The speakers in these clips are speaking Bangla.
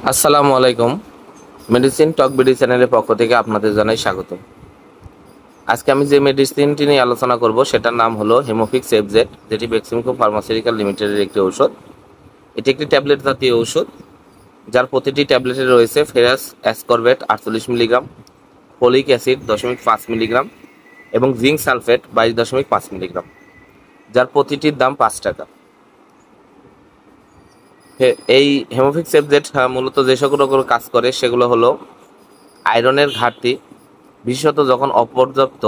আসসালামু আলাইকুম। মেডিসিন টক বিডি চ্যানেলের পক্ষ থেকে আপনাদের জানাই স্বাগত। আজকে আমি যে মেডিসিনটি নিয়ে আলোচনা করব সেটার নাম হলো হেমোফিক্স এফজেড, যেটি বেক্সিমকো ফার্মাসিউটিক্যাল লিমিটেডের একটি ঔষধ। এটি একটি ট্যাবলেট জাতীয় ঔষধ, যার প্রতিটি ট্যাবলেটে রয়েছে ferrous ascorbate 48 milligram, folic acid 0.5 milligram এবং জিঙ্ক সালফেট 22.5 মিলিগ্রাম, যার প্রতিটির দাম 5 টাকা। এই হেমোফিক্স এফজেড মূলত যে সকল কাজ করে সেগুলো হলো আয়রনের ঘাটতি, বিশেষত যখন অপর্যাপ্ত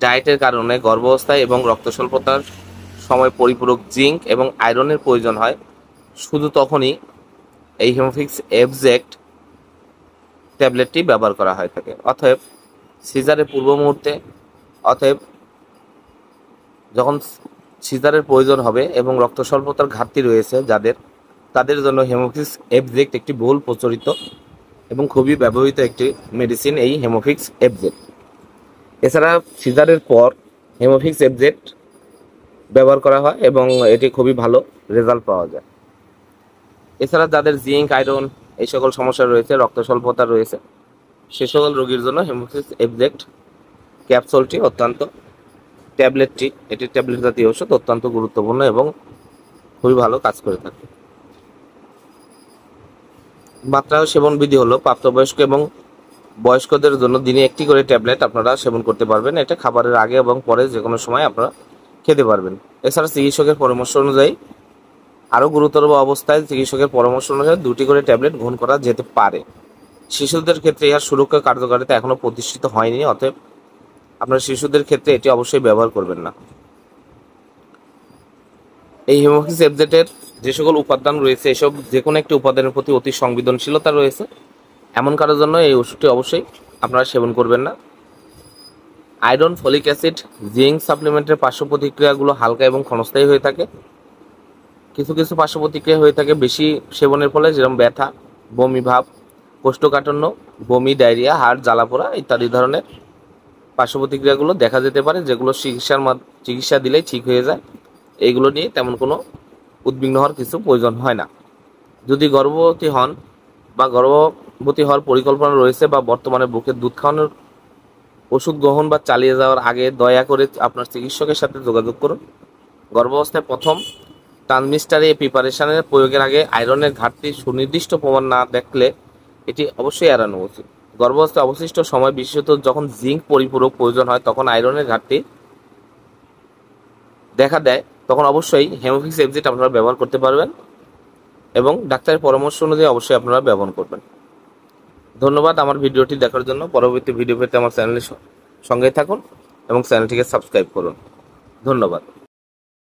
ডায়েটের কারণে গর্ভাবস্থায় এবং রক্ত স্বল্পতার সময় পরিপূরক জিঙ্ক এবং আয়রনের প্রয়োজন হয়, শুধু তখনই এই হেমোফিক্স এফজেক্ট ট্যাবলেটটি ব্যবহার করা হয়ে থাকে। অতএব সিজারের পূর্ব মুহূর্তে, অতএব যখন সিজারের প্রয়োজন হবে এবং রক্ত স্বল্পতার ঘাটতি রয়েছে তাদের জন্য হেমোফিক্স এফজেক্ট একটি বহুল প্রচলিত এবং খুবই ব্যবহৃত একটি মেডিসিন, এই হেমোফিক্স এফজেড। এছাড়া সিজারের পর হেমোফিক্স এফজেড ব্যবহার করা হয় এবং এটি খুবই ভালো রেজাল্ট পাওয়া যায়। এছাড়া যাদের জিঙ্ক আয়রন এই সকল সমস্যা রয়েছে, রক্ত স্বল্পতা রয়েছে, সে সকল রোগীর জন্য হেমোফিক্স এফজেড ক্যাপসুলটি এটি ট্যাবলেট জাতীয় ওষুধ অত্যন্ত গুরুত্বপূর্ণ এবং খুবই ভালো কাজ করে থাকে। মাত্রা সেবন বিধি হলো প্রাপ্তবয়স্ক এবং বয়স্কদের জন্য দিনে একটি করে ট্যাবলেট আপনারা সেবন করতে পারবেন। এটা খাবারের আগে এবং পরে যে কোনো সময় আপনারা খেতে পারবেন। এছাড়া চিকিৎসকের পরামর্শ অনুযায়ী, আরও গুরুতর অবস্থায় চিকিৎসকের পরামর্শ অনুযায়ী 2টি করে ট্যাবলেট গ্রহণ করা যেতে পারে। শিশুদের ক্ষেত্রে ইহার সুরক্ষা কার্যকারিতা এখনও প্রতিষ্ঠিত হয়নি, অতএব আপনার শিশুদের ক্ষেত্রে এটি অবশ্যই ব্যবহার করবেন না। এই হেমোফিক্স এফজেটের যে সকল উপাদান রয়েছে, এসব যে কোনো একটি উপাদানের প্রতি অতি সংবেদনশীলতা রয়েছে, এমন কারোর জন্য এই ওষুধটি অবশ্যই আপনারা সেবন করবেন না। আয়রন, ফলিক অ্যাসিড, জিঙ্ক সাপ্লিমেন্টের পার্শ্ব প্রতিক্রিয়াগুলো হালকা এবং ক্ষণস্থায়ী হয়ে থাকে। কিছু কিছু পার্শ্ব প্রতিক্রিয়া হয়ে থাকে বেশি সেবনের ফলে, যেরকম ব্যথা, বমি ভাব, কোষ্ঠকাঠিন্য, বমি, ডায়রিয়া, হাড় জ্বালাপোড়া ইত্যাদি ধরনের পার্শ্ব প্রতিক্রিয়াগুলো দেখা যেতে পারে, যেগুলো চিকিৎসা দিলেই ঠিক হয়ে যায়। এইগুলো নিয়ে তেমন কোনো উদ্বিগ্ন হওয়ার কিছু প্রয়োজন হয় না। যদি গর্ভবতী হন বা গর্ভবতী হওয়ার পরিকল্পনা রয়েছে বা বর্তমানে বুকের দুধ খাওয়ানোর ওষুধ গ্রহণ বা চালিয়ে যাওয়ার আগে দয়া করে আপনার চিকিৎসকের সাথে যোগাযোগ করুন। গর্ভাবস্থায় প্রথম ট্রান্সমিস্টারে প্রিপারেশনের প্রয়োগের আগে আয়রনের ঘাটতি সুনির্দিষ্ট প্রমাণ না দেখলে এটি অবশ্যই এড়ানো উচিত। গর্ভাবস্থায় অবশিষ্ট সময়, বিশেষত যখন জিঙ্ক পরিপূরক প্রয়োজন হয়, তখন আয়রনের ঘাটতি দেখা দেয়, তখন অবশ্যই হেমোফিক্স এফজেড আপনারা ব্যবহার করতে পারবেন এবং ডাক্তারের পরামর্শ অনুযায়ী অবশ্যই আপনারা ব্যবহার করবেন। ধন্যবাদ আমার ভিডিওটি দেখার জন্য। পরবর্তী ভিডিও পেতে আমার চ্যানেলের সঙ্গেই থাকুন এবং চ্যানেলটিকে সাবস্ক্রাইব করুন। ধন্যবাদ।